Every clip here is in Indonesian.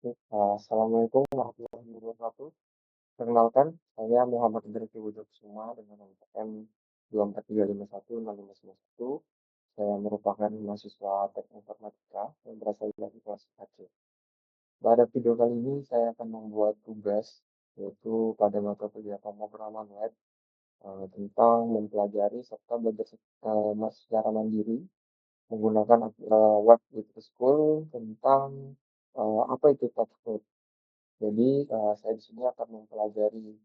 Assalamualaikum warahmatullahi wabarakatuh. Perkenalkan, saya Muhammad Idris Wijokusuma dengan nomor PN 243516591. Saya merupakan mahasiswa Teknik Informatika yang berasal dari kelas Aceh. Pada video kali ini saya akan membuat tugas yaitu pada mata kuliah pemrograman web tentang mempelajari serta belajar secara mandiri menggunakan web with school tentang apa itu TypeScript. Jadi, saya di sini akan mempelajari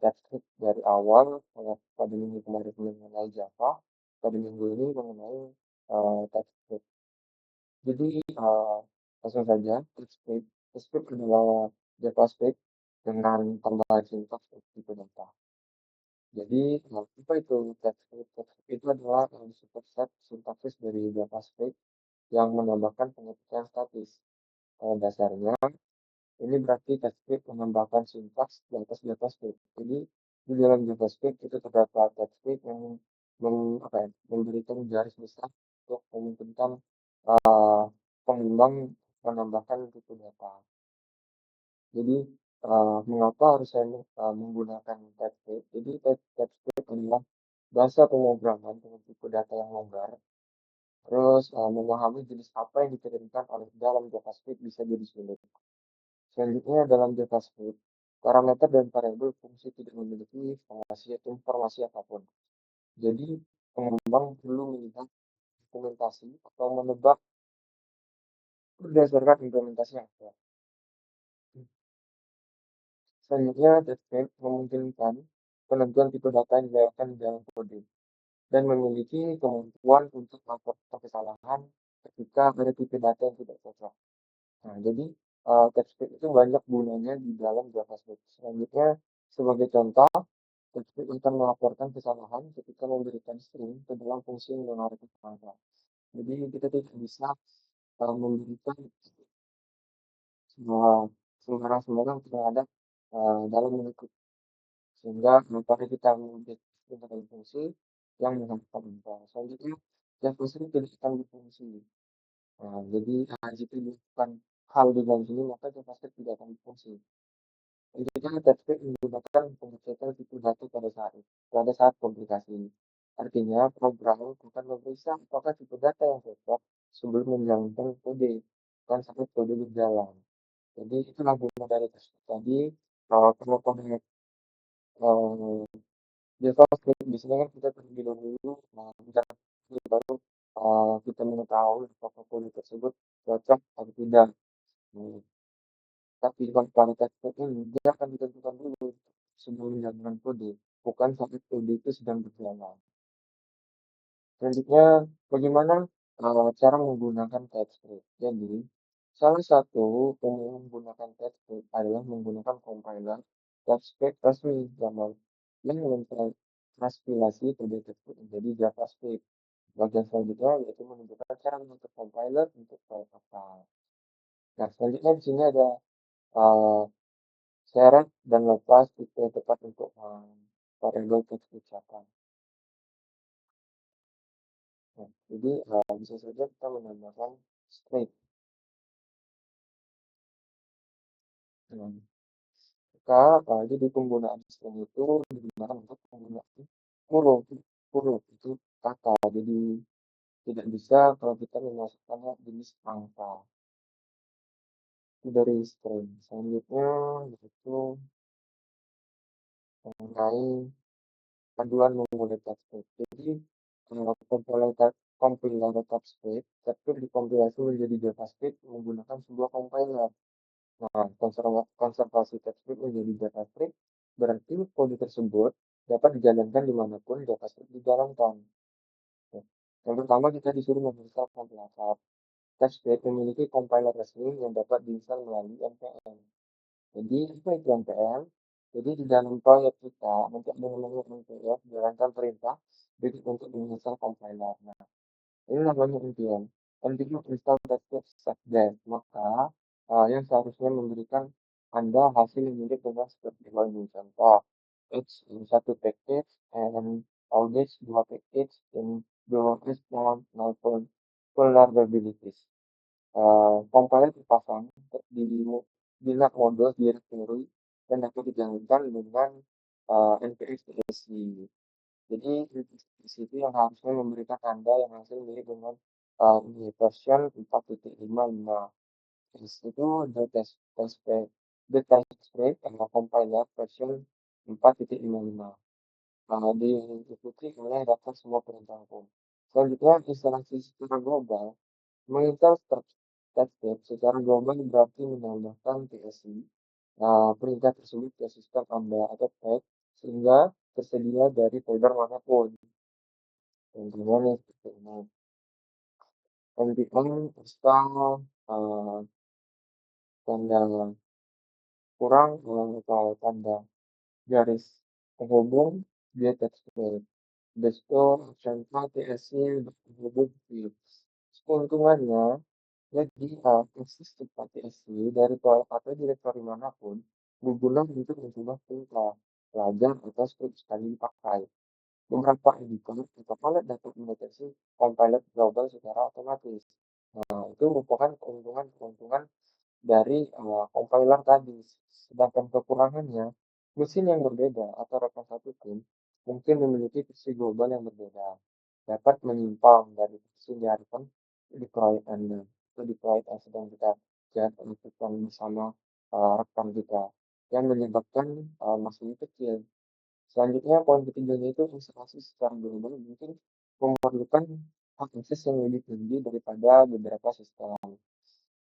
TypeScript dari awal, pada minggu kemarin mengenai Java, pada minggu ini mengenai TypeScript. Jadi, langsung saja, TypeScript adalah JavaScript dengan tambahan sintaks tipe data. Jadi, apa itu TypeScript? TypeScript itu adalah superset sintaksis dari JavaScript yang menambahkan pengetikan statis. Pada dasarnya, ini berarti TypeScript mengembangkan sintaks di atas JavaScript. Jadi di dalam JavaScript itu terdapat TypeScript yang memberikan garis besar untuk memungkinkan uh, pengembang menambahkan tipe data. Jadi mengapa harus saya menggunakan TypeScript? Jadi TypeScript adalah bahasa pemrograman dengan tipe data yang longgar. Terus memahami jenis apa yang dikirimkan oleh dalam JavaScript bisa jadi sulit. Selanjutnya dalam JavaScript, parameter dan variabel fungsi tidak memiliki informasi apapun. Jadi, pengembang perlu melihat dokumentasi atau menebak berdasarkan implementasi yang ada. Selanjutnya, TypeScript memungkinkan penentuan tipe data yang dilewatkan di dalam kode dan memiliki kemampuan untuk melaporkan kesalahan ketika ada tipe data yang tidak cocok. Nah, jadi TypeScript itu banyak gunanya di dalam JavaScript. Selanjutnya, sebagai contoh, TypeScript akan melaporkan kesalahan ketika memberikan string ke dalam fungsi yang menarik kemana. Jadi kita tidak bisa memberikan sembarang terhadap dalam mengikuti sehingga pada kita memberikan fungsi yang menghasilkan info. Selanjutnya, JavaScript tidak akan berfungsi. Jadi jika dilakukan hal di dalam sini maka JavaScript tidak akan berfungsi. Intinya TypeScript menggunakan pengecekan tipe data pada saat komplikasi. Artinya program akan memeriksa apakah tipe data yang cocok sebelum menjalankan kode dan sampai kode berjalan. Jadi itulah guna dari TypeScript tadi. Kalau kode JavaScript biasanya kan kita terlebih dahulu mencari baru kita mengetahui apakah kode tersebut cocok atau tidak. Hmm. Tapi kalau pada TypeScript ini dia akan ditentukan dulu sebelum menjalankan kode, bukan saat kode itu sedang berjalan. Selanjutnya, bagaimana cara menggunakan TypeScript? Jadi, salah satu cara menggunakan TypeScript adalah menggunakan compiler TypeScript resmi yang mentranspilasi kode TypeScript menjadi JavaScript. Bagian selanjutnya yaitu menunjukkan cara membentuk compiler untuk file lokal. Nah, selanjutnya di sini ada uh, syarat dan lepas itu yang tepat untuk variabel teks ucapan. Nah, jadi bisa saja kita menambahkan string. Nah, jadi penggunaan string itu digunakan untuk penggunaan huruf. Huruf itu kata, jadi tidak bisa kalau kita memasukkannya jenis angka. Itu dari string. Selanjutnya yaitu mengenai panduan menggunakan TypeScript. Jadi compiler TypeScript, TypeScript dikompilasi menjadi JavaScript menggunakan sebuah compiler. Nah, konservasi TypeScript menjadi JavaScript berarti kode tersebut dapat dijalankan dimanapun JavaScript dijalankan. Yang pertama kita disuruh menginstal kompilator. TypeScript memiliki compiler resmi yang dapat diinstal melalui npm. Jadi apa itu npm? Jadi di dalam proyek kita nanti ada namanya npm, jalankan perintah berikut untuk menginstal compiler. Nah, ini namanya npm. npm install TypeScript subject. Maka yang seharusnya memberikan Anda hasil yang mirip dengan seperti ini. Contoh, it's satu package and audits dua package dan dua respon maupun vulnerabilities. Kompiler dipasang di Linux mode directory dan dapat dijalankan dengan npx TSC. Jadi di situ yang harusnya memberikan Anda yang hasil mirip dengan ini version 4.55. Terus itu the test script atau compiler version 4.55. Diikuti oleh daftar semua perintah pun. Selanjutnya, instalasi secara global. Menginstal Statscape secara global berarti menambahkan TSC perintah tersebut ke sistem Anda atau pad sehingga tersedia dari folder manapun. Contohnya nih seperti ini. npm install tanda kurang atau tanda garis penghubung dia tekstur. Besto contoh TSC penghubung fields. Keuntungannya, jadi akses tempat TSC dari proyek atau direktori manapun berguna untuk mencoba perintah, pelajar atau script sekali dipakai. Beberapa editor atau pilot dapat mendeteksi compiler global secara otomatis. Nah, itu merupakan keuntungan-keuntungan dari compiler tadi. Sedangkan kekurangannya, mesin yang berbeda atau rekan satu tim mungkin memiliki versi global yang berbeda. Dapat menyimpang dari versi yang diharapkan di proyek Anda atau di proyek yang sedang kita lakukan bersama rekan kita yang menyebabkan masalah kecil. Selanjutnya, poin ketiganya itu instalasi secara global mungkin memerlukan akses yang lebih tinggi daripada beberapa sistem.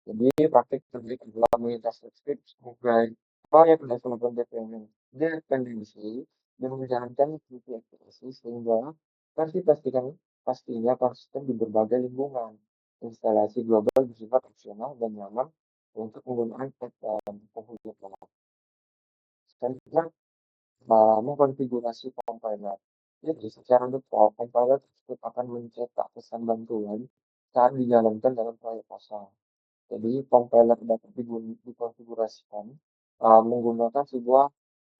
Jadi praktik terbaik adalah mengintegrasi script sebagai proyek development deployment dependency dan menjalankan fungsi aplikasi sehingga pastinya konsisten di berbagai lingkungan. Instalasi global bersifat opsional dan nyaman untuk penggunaan penghubung. Selanjutnya, mengkonfigurasi compiler. Jadi secara default, compiler tersebut akan mencetak pesan bantuan saat dijalankan dalam proyek kosong. Jadi compiler dapat dikonfigurasikan menggunakan sebuah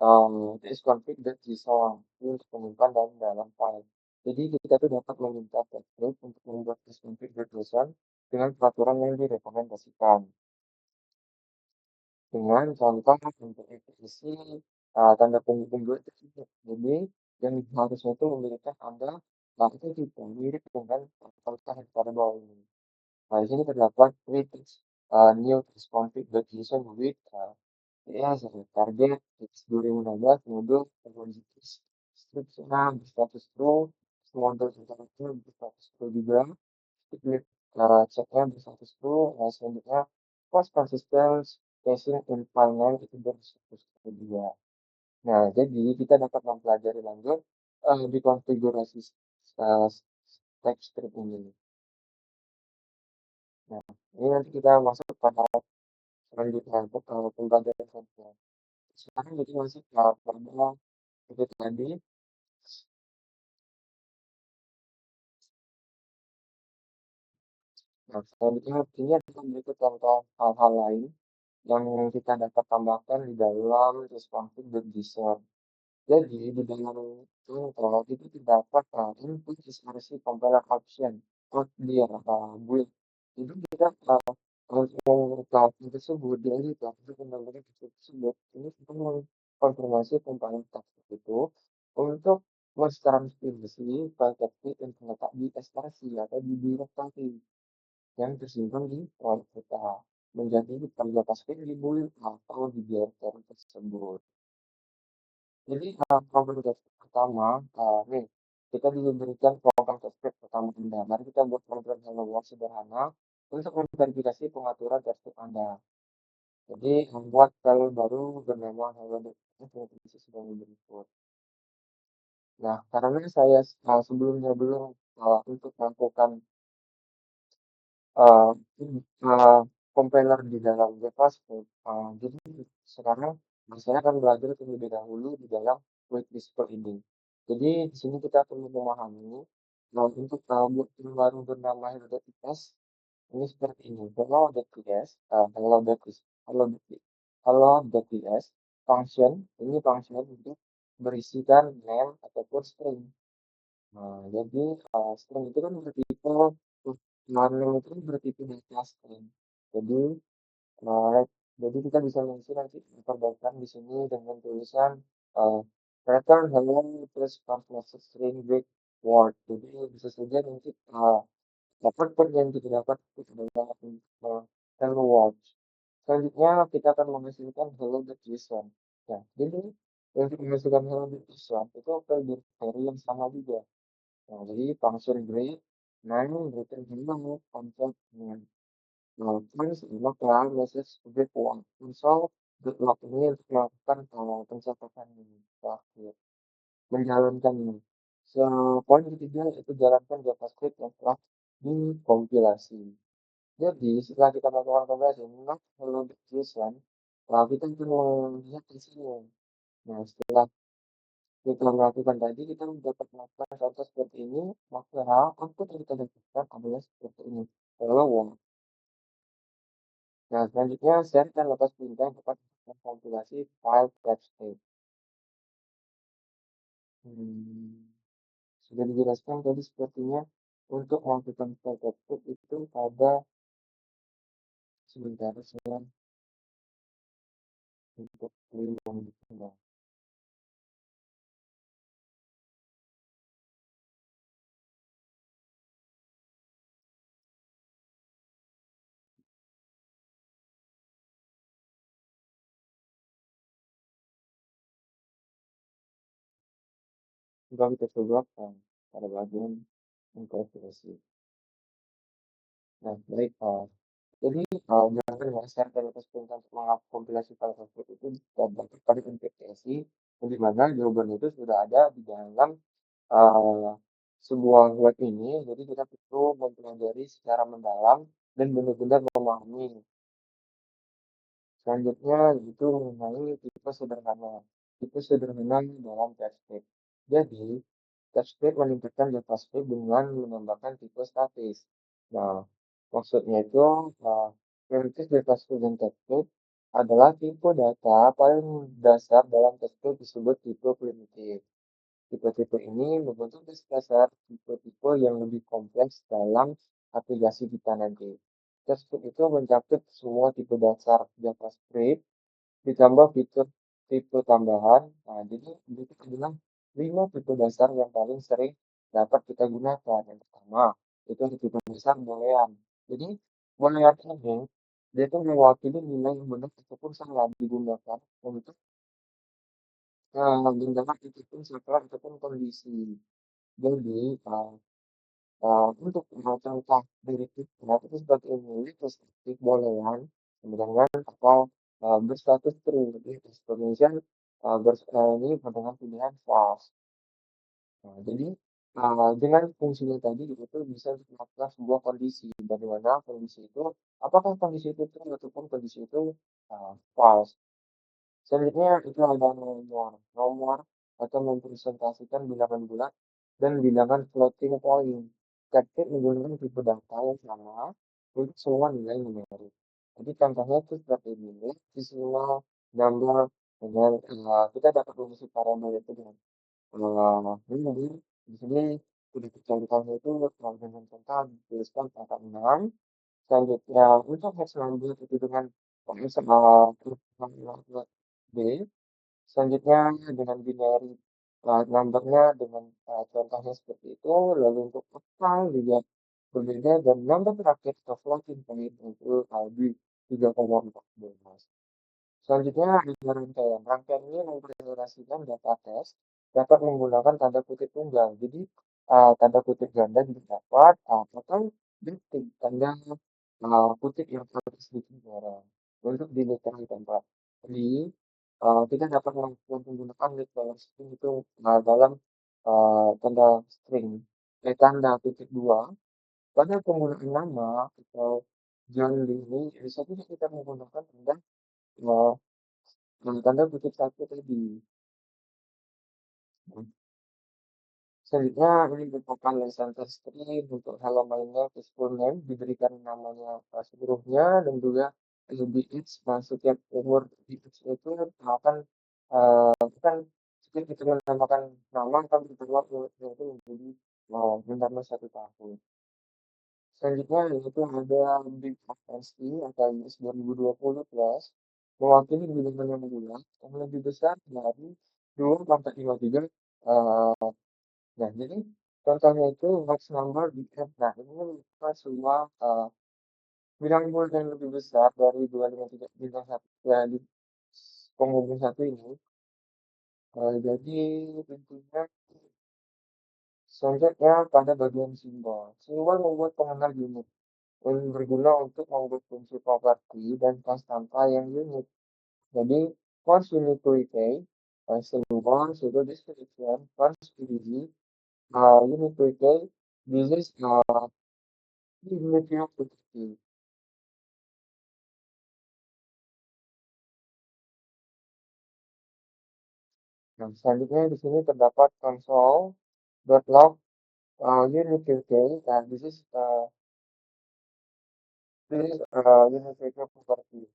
tsconfig.json untuk menyimpan dalam file. Jadi kita tuh dapat meminta script untuk membuat tsconfig.json dengan peraturan yang direkomendasikan. Dengan contoh untuk isi tanda penghubung dua tersebut. Jadi yang harusnya itu memberikan Anda itu juga mirip dengan contoh pada bawah ini. Nah, di sini terdapat create new config.json with target 2016 modul kompositis strukturnya berstatus true, modul interaktif berstatus true juga, iklim ceknya berstatus true, selanjutnya post consistent caching infinite itu berstatus true juga. Nah, jadi kita dapat mempelajari lanjut di konfigurasi uh, text script ini. Nah, ini nanti kita masuk pada selanjutnya untuk pembelajaran saja. Sekarang kita masuk pada itu tadi. Nah, selanjutnya ini adalah berikut contoh hal-hal lain yang kita dapat tambahkan di dalam responsif design. Jadi di dalam contoh itu terdapat input diskresi compiler option clear build. Jadi kita harus mengungkap tersebut di editor untuk mendapatkan tersebut. Ini kita mengkonfirmasi komponen teks itu untuk mentranskripsi file teks yang terletak di ekstraksi atau di direktory yang tersimpan di proyek kita menjadi tanda tasking di build atau di direktory tersebut. Jadi program test pertama, nih kita diberikan program test pertama Anda. Mari kita buat program Hello World sederhana untuk memverifikasi pengaturan test Anda. Jadi membuat file baru bernama hello.ts yang terisi sebagai berikut. Nah, karena saya sebelumnya belum untuk melakukan uh, compiler di dalam JavaScript. Jadi sekarang saya akan belajar terlebih dahulu di dalam waitlist ini. Jadi di sini kita perlu memahami untuk buat yang baru bernama hello.ts ini seperti ini. Hello.ts, hello.ts function ini function untuk berisikan name ataupun string. Nah, jadi string itu kan bertipe Learning itu bertipe data stream. Jadi, Nah, jadi kita bisa mengisi nanti perbaikan di sini dengan tulisan eh, pattern hello terus complex string break word. Jadi bisa saja nanti dapat yang kita dapat itu adalah hello world. Selanjutnya kita akan menghasilkan hello JSON. Ya, jadi untuk menghasilkan hello JSON itu akan query yang sama juga. Nah, jadi function break, name, return hello, content, terus melakukan message sebagai uang misal deadlock ini untuk melakukan pencatatan ini terakhir menjalankan ini. Poin ketiga itu jalankan JavaScript yang telah dikompilasi. Jadi setelah kita melakukan kompilasi, not hello JSON, kita akan melihat hasilnya. Nah, setelah kita melakukan tadi, kita dapat melakukan contoh seperti ini, maka output yang kita dapatkan adalah seperti ini. Hello, nah, selanjutnya share dan lepas perintah dapat mengkompilasi file TXT. Hmm, sudah dijelaskan tadi sepertinya untuk melakukan file TXT itu pada sebentar saya untuk yang ditambah. Coba kita coba pada bagian mengkonfigurasi. Nah, baik. Jadi, jangan ya share dan lepas perintah untuk mengkompilasi file tersebut itu dapat pada MPTSI, di mana jawaban itu sudah ada di dalam sebuah web ini, jadi kita perlu mempelajari secara mendalam dan benar-benar memahami. Selanjutnya itu mengenai tipe sederhana. Tipe sederhana dalam TypeScript. Jadi, TypeScript meningkatkan JavaScript dengan menambahkan tipe statis. Nah, maksudnya itu, prioritas JavaScript dan TypeScript adalah tipe data paling dasar dalam TypeScript disebut tipe primitif. Tipe-tipe ini membentuk dasar tipe-tipe yang lebih kompleks dalam aplikasi kita nanti. TypeScript itu mencakup semua tipe dasar JavaScript ditambah fitur tipe tambahan. Nah, jadi itu adalah 5 tipe dasar yang paling sering dapat kita gunakan. Yang pertama, itu tipe dasar boolean. Jadi, boolean ini dia itu mewakili nilai yang benar ataupun salah digunakan untuk mendapat apapun setelah ataupun kondisi. Jadi, untuk contoh dari kita itu seperti ini, perspektif bolehan, sedangkan atau berstatus true, jadi exponential ini dengan pilihan false. Nah, jadi dengan fungsinya tadi itu bisa melakukan sebuah kondisi, bagaimana kondisi itu, apakah kondisi itu true ataupun kondisi itu false. Selanjutnya itu ada nomor. Nomor atau mempresentasikan bilangan bulat dan bilangan floating point. Ketik menggunakan tipe data yang sama untuk semua nilai numerik. Jadi contohnya itu seperti ini. Decimal number dengan kita dapat mengisi parameter itu dengan ini di sini sudah contohnya itu dengan contoh dituliskan angka 6. Selanjutnya untuk hex number itu dengan B. Selanjutnya dengan binary numbernya dengan contohnya seperti itu. Lalu untuk oktal juga berbeda dan number terakhir atau floating point untuk di 3,14. Selanjutnya ada rangkaian. Rangkaian ini mempresentasikan data tes dapat menggunakan tanda kutip tunggal. Jadi tanda kutip ganda juga dapat atau detik tanda kutip yang harus sedikit orang untuk di literal tempat. Jadi kita dapat melakukan penggunaan literal string itu dalam tanda string tanda kutip dua pada penggunaan nama atau John ini bisa juga kita menggunakan tanda uh, tanda kutip satu tadi. Selanjutnya ini merupakan center string untuk hello my name is full name diberikan namanya seluruhnya dan juga LBH setiap umur BH itu akan kan setiap kita menambahkan nama kan berubah umurnya itu menjadi bintangnya 1 tahun. Selanjutnya yaitu ada Big FSI atau IS 2020 Plus mewakili bidang yang bulat yang lebih besar dari 2,53. Nah, jadi contohnya itu box number di F. Nah, ini merupakan sebuah bilang bulat yang lebih besar dari 253 bintang satu ya di penghubung satu ini. Jadi tentunya selanjutnya pada bagian simbol. Simbol membuat pengenal unit yang berguna untuk membuat fungsi properti dan kelas tanpa yang unik. Jadi, once you need to repay, simbol, pseudo description, once PDG, you need to repay, this is unit yang property. Nah, selanjutnya di sini terdapat console.log unit repay, dan this is unit repay property.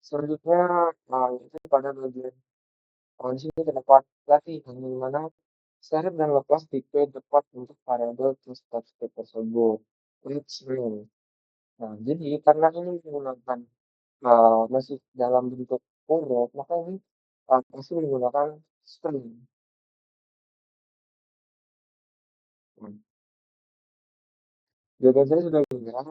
Selanjutnya, itu pada bagian di sini terdapat pelatihan di mana serif dan lepas tipe tepat untuk variabel to step tersebut. It's real. Nah, jadi karena ini menggunakan masih dalam bentuk urut, maka ini pasti menggunakan string. Hmm. Jawaban saya sudah benar.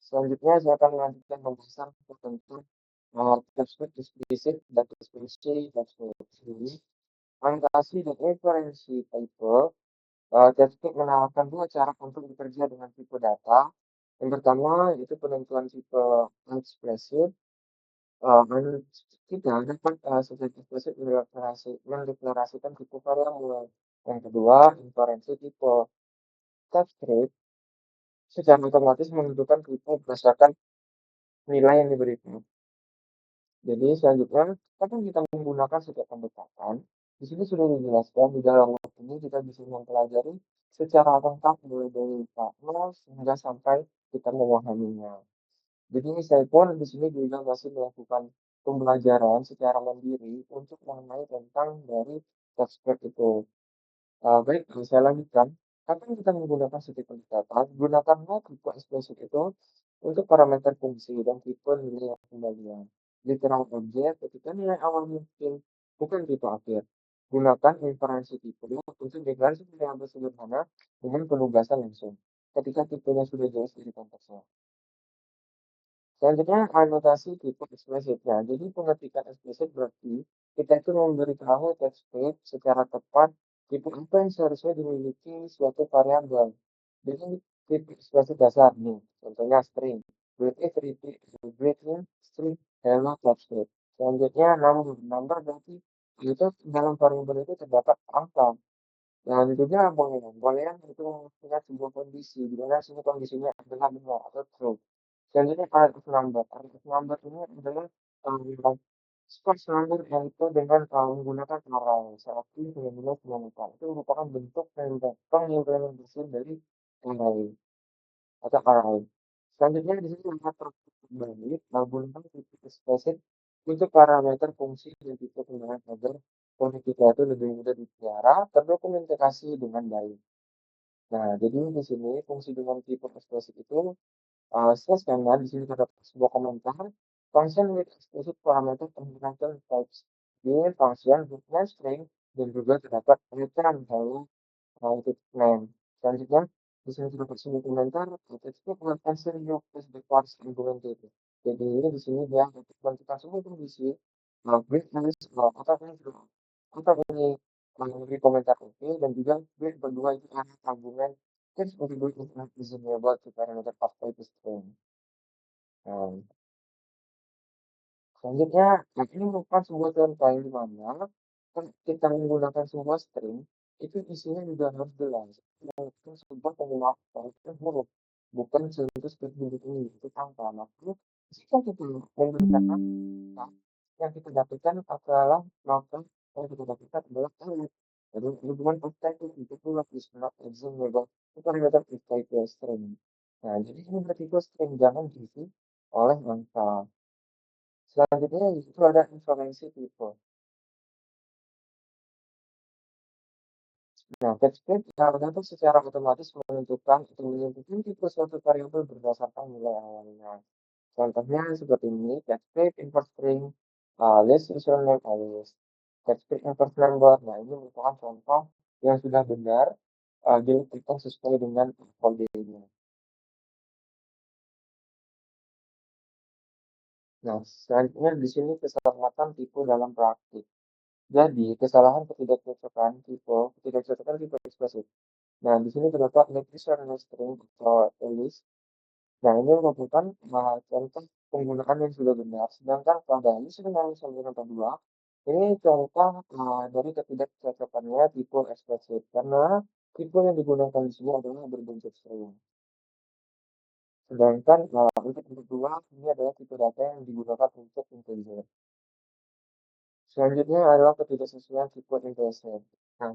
Selanjutnya saya akan melanjutkan pembahasan tentang TypeScript explicit dan explicit TypeScript. Jadi, orientasi dan inferensi type. TypeScript menawarkan dua cara untuk bekerja dengan tipe data. Yang pertama itu penentuan tipe explicit. Dan kita dapat secara eksplisit mendeklarasikan tipe variabel. Yang kedua, inferensi tipe. TypeScript secara otomatis menentukan tipe berdasarkan nilai yang diberikan. Jadi selanjutnya, kapan kita menggunakan setiap pendekatan? Di sini sudah dijelaskan di dalam web ini kita bisa mempelajari secara lengkap mulai dari nol hingga sampai kita memahaminya. Jadi saya pun di sini juga masih melakukan pembelajaran secara mandiri untuk mengenai tentang dari TypeScript itu. Baik, saya lanjutkan. Kapan kita menggunakan setiap pendekatan? Gunakanlah tipe eksplisit itu untuk parameter fungsi dan tipe nilai kembalian. Literal object ketika nilai awal mungkin, bukan tipe akhir. Gunakan inferensi tipe untuk deklarasi variabel sederhana dengan penugasan langsung. Ketika tipenya sudah jelas dari konteksnya. Selanjutnya anotasi tipe eksplisitnya. Jadi pengetikan eksplisit berarti kita itu memberitahu TypeScript secara tepat tipe apa yang seharusnya dimiliki suatu variabel. Jadi tipe eksplisit dasar nih, contohnya string. Breathe string hello TypeScript. Selanjutnya number. Number berarti itu dalam variabel itu terdapat angka. Nah, tentunya boolean. Boolean itu punya sebuah kondisi, di mana sini kondisinya adalah benar atau true. Selanjutnya paragraph number. Paragraph number ini adalah source number yaitu dengan menggunakan array. Satu hingga 9. Itu merupakan bentuk pengimplementasi dari array atau array. Selanjutnya di sini ada terbalik menggunakan titik spesifik untuk parameter fungsi dan tipe penggunaan agar fungsi kita itu lebih mudah dipelihara, terdokumentasi dengan baik. Nah, jadi di sini fungsi dengan tipe ekspresif itu karena di sini terdapat sebuah komentar function with explicit parameter fundamental types. Ini function with string dan juga terdapat return value itu name. Selanjutnya di sini terdapat sebuah komentar tekstur melakukan serial plus the parts implemented. Jadi ini di sini dia untuk menentukan sebuah kondisi break list atau ini memberi komentar oke dan juga break berdua itu arah argumen terus untuk is enable to parameter of type string. Nah, selanjutnya, nah ini merupakan sebuah contoh yang dimana kita menggunakan sebuah string itu isinya juga harus jelas. Itu sebuah penggunaan itu huruf, bukan seluruh string ini itu angka. Makanya jika kita menggunakan angka, yang kita dapatkan adalah maka yang kita dapatkan adalah elit. Jadi hubungan of type itu pula is not examinable. Itu adalah type string. Nah, jadi ini bertipe sering jangan diisi oleh angka. Selanjutnya itu ada inferensi tipe. Nah, catchphrase itu secara otomatis menentukan atau menyebutkan tipe suatu variabel berdasarkan nilai awalnya. Contohnya seperti ini, catchphrase inverse string, list username alias, catchphrase inverse number. Nah, ini merupakan contoh yang sudah benar dilakukan sesuai dengan kodenya. Nah, selanjutnya di sini keselamatan tipe dalam praktik. Jadi, kesalahan ketidakcocokan tipe ekspresif. Nah, di sini terdapat negation string atau list. Nah, ini merupakan contoh penggunaan yang sudah benar. Sedangkan pada list dengan sambungan kedua, ini contoh dari ketidakcocokannya tipe ekspresif. Karena tipe yang digunakan di sini adalah berbentuk string. Sedangkan untuk yang kedua, ini adalah tipe data yang digunakan untuk integer. Selanjutnya adalah ketidaksesuaian tipe implicit. Nah,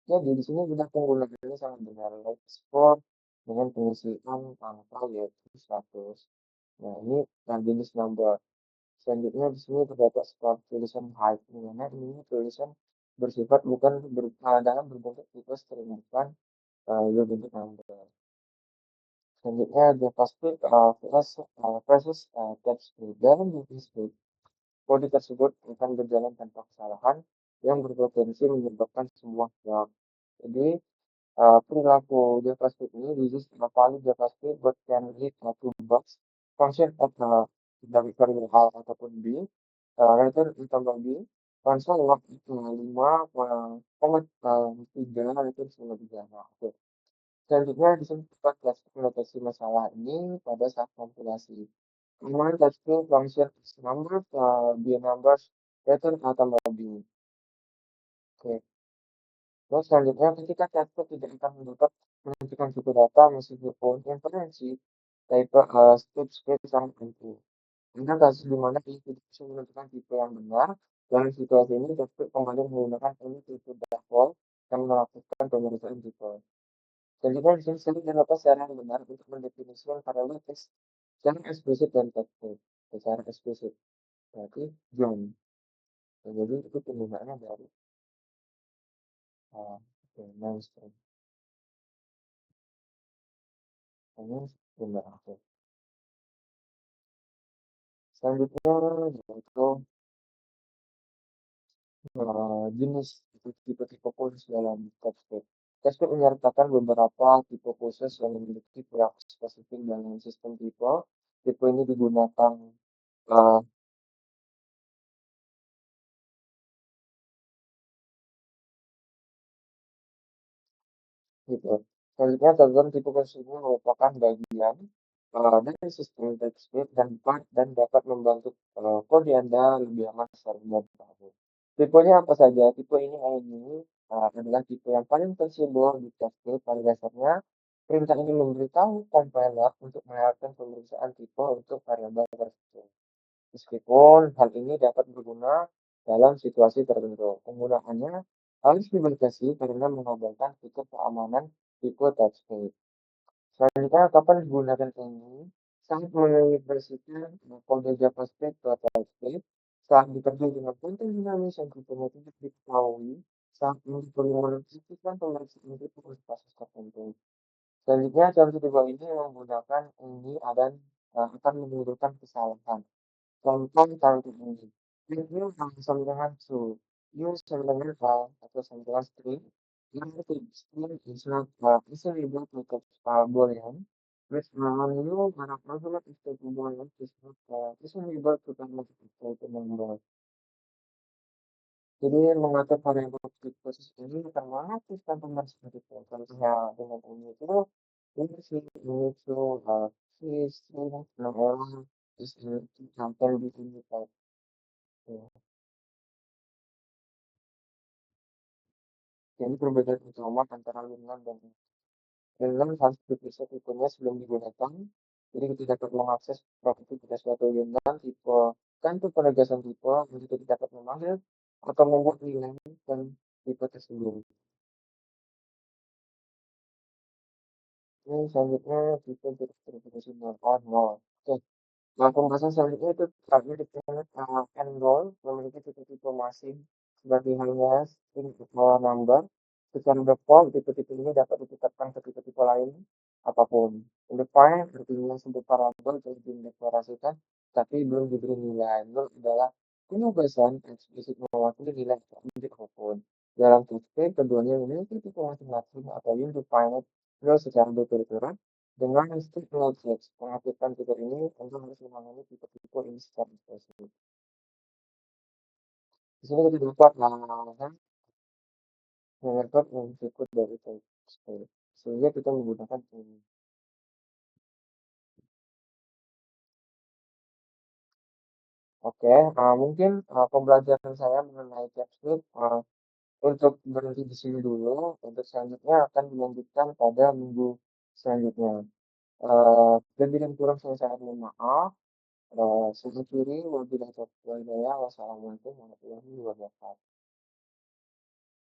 jadi di sini juga penggunaannya sangat benar. Like export dengan pengisian angka yaitu 100. Nah, ini jenis number. Selanjutnya di sini terdapat sebuah tulisan height, di mana ini tulisan bersifat bukan dalam berbentuk tipe string, bukan berbentuk number. Selanjutnya JavaScript versus TypeScript. Dalam JavaScript, kode tersebut akan berjalan tanpa kesalahan yang berpotensi menyebabkan sebuah bug. Jadi, perilaku JavaScript ini uses valid JavaScript but can lead to bugs. Function of dari variable A ataupun B, return ditambah B, konsol waktu 5,3 return 3. Nah, oke. Selanjutnya di sini kita mendeteksi masalah ini pada saat kompilasi. Kemudian testing function number, B numbers, return A tambah B. Oke. Terus selanjutnya ketika testing tidak akan menentukan suku data meskipun inferensi type script sangat penting. Ada kasus di mana ini tidak bisa menentukan tipe yang benar. Dalam situasi ini, testing kembali menggunakan ini tipe default yang melakukan pemeriksaan tipe. Selanjutnya di sini sering terdapat cara yang benar untuk mendefinisikan variabel teks secara eksplisit dan tekstil. Secara eksplisit berarti John. Nah, jadi itu penggunaannya dari mainstream. Ini benar aku. Selanjutnya yaitu jenis tipe-tipe khusus dalam TypeScript. TypeScript menyertakan beberapa tipe khusus yang memiliki perilaku spesifik dalam sistem tipe. Tipe ini digunakan uh, gitu. Selanjutnya, catatan tipe khusus ini merupakan bagian dari sistem TypeScript dan dapat membantu kode Anda lebih aman secara tahu. Tipenya apa saja? Tipe ini adalah tipe yang paling fleksibel di TypeScript. Pada dasarnya, perintah ini memberitahu compiler untuk melewatkan pemeriksaan tipe untuk variabel tertentu. Meskipun hal ini dapat berguna dalam situasi tertentu, penggunaannya harus dibatasi karena mengabaikan fitur keamanan tipe TypeScript. Selanjutnya, kapan digunakan ini? Saat mengimplementasikan kode JavaScript ke TypeScript, saat bekerja dengan konten dinamis yang tidak diketahui, saat perlu menentukan pemeriksaan tipe untuk kasus tertentu. Selanjutnya, contoh tipe ini menggunakan ini dan akan menimbulkan kesalahan. Contoh tarik ini. Review sambungan to. Use sambungan atau sambungan string. Yang string is not able to boolean. Which new mana argument is to boolean is not able to convert it to number. Jadi mengatur variabel khusus ini akan mengaktifkan pemeriksaan itu. Contohnya dengan ini itu ini itu string, nama is sampai di sini. Jadi perbedaan utama antara Linux dan Linux harus diperiksa tipenya sebelum digunakan. Jadi kita dapat mengakses properti suatu Linux tipe kantor penegasan tipe yang kita dapat memanggil atau membuat nilai dan tipe tersebut. Ini selanjutnya kita verifikasi melakukan nol. Oke, nah pembahasan selanjutnya itu tadi detail enroll memiliki tipe-tipe masing sebagai halnya string number. Secara default tipe-tipe ini dapat ditetapkan ke tipe-tipe lain apapun. Undefined artinya sebuah variabel yang dideklarasikan tapi belum diberi nilai. Nol adalah penugasan eksplisit mewakili nilai objek apapun. Dalam tipe keduanya memiliki tipe masing-masing atau undefined nol secara berturut-turut dengan strict logic, pengaktifan fitur ini tentu harus memahami tipe-tipe ini secara spesifik. Di sini kita dapat mengetok input dari teks, sehingga kita menggunakan ini. Oke, mungkin pembelajaran saya mengenai TypeScript untuk berhenti di sini dulu. Untuk selanjutnya akan dilanjutkan pada minggu selanjutnya. Lebih dan kurang saya sangat mohon maaf. Saya akhiri, wabillahi taufiq wal hidayah. Wassalamualaikum warahmatullahi wabarakatuh.